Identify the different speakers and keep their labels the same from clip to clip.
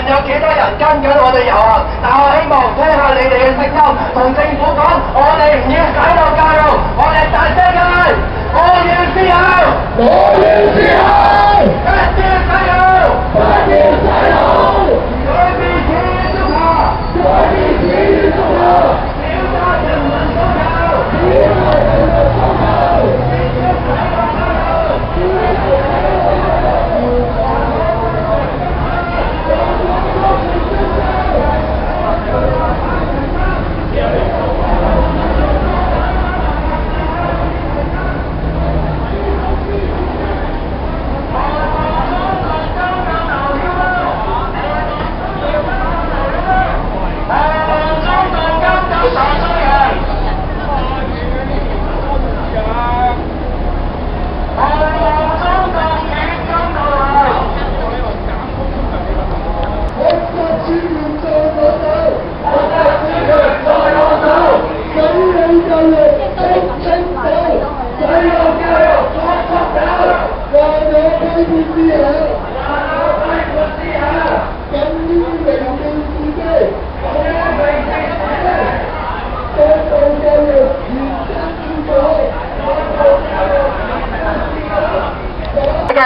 Speaker 1: 有幾多人跟緊我哋遊行，但我希望聽下你哋嘅聲音，同政府講，我哋唔要洗腦教育，我哋大聲嗌，我要思考，我要思考，不要洗腦，不要洗腦，改變企業中學，改變企業中學，表達人民訴求，表達人民訴求，必須洗腦教育。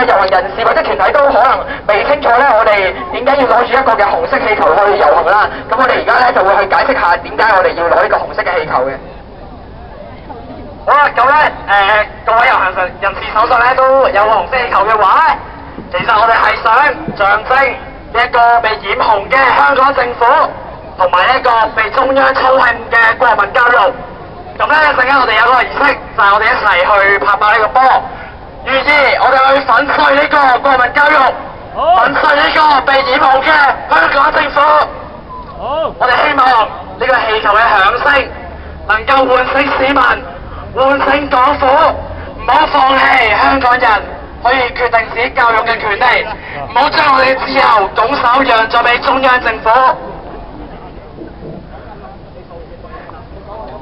Speaker 1: 遊行人士或者團體都可能未清楚咧，我哋點解要攞住一個嘅紅色氣球去遊行啦？咁我哋而家咧就會去解釋下點解我哋要攞呢個紅色嘅氣球嘅。好啦，咁咧各位遊行人士手上咧都有個紅色氣球嘅話咧，其實我哋係想象徵一個被染紅嘅香港政府，同埋一個被中央操控嘅國民教育。咁咧一陣間我哋有個儀式，就係我哋一齊去拍爆呢個波。寓意我哋去粉碎呢個國民教育，粉碎呢個被染紅嘅香港政府。我哋希望呢個氣球嘅響聲能夠喚醒市民，喚醒港府，唔好放棄香港人可以決定自己教育嘅權利，唔好將我哋嘅自由拱手讓咗俾中央政府。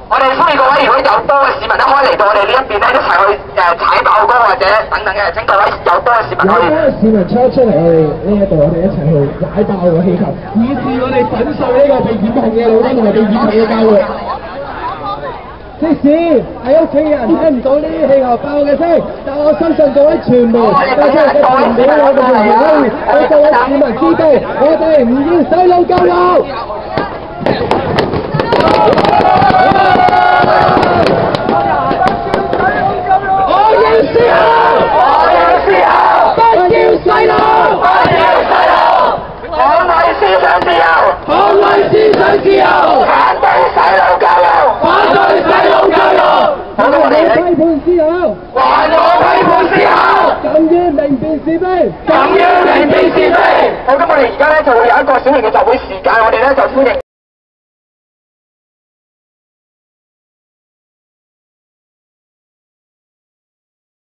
Speaker 1: 我哋歡迎各位，如果有多嘅市民咧，可以嚟到我哋呢一邊咧，一齊去踩爆歌或者等等嘅，請各位有多嘅市民可以。有多嘅市民出嚟我哋呢一度，我哋一齊去踩爆個氣球，以示我哋粉碎呢個被染紅嘅腦筋同埋被染紅嘅教育。即使喺屋企人聽唔到呢啲氣球爆嘅聲，但我相信各位傳媒帶出嚟嘅傳媒，我哋仍然可以俾各位市民知道，我哋唔要洗腦教育。自由，反對洗腦教育，反對洗腦教育。好，我哋批判思考，還我批判思考，敢於明辨是非，敢於明辨是非。好，咁我哋而家咧就會有一個小型嘅集會時間，我哋咧就歡迎。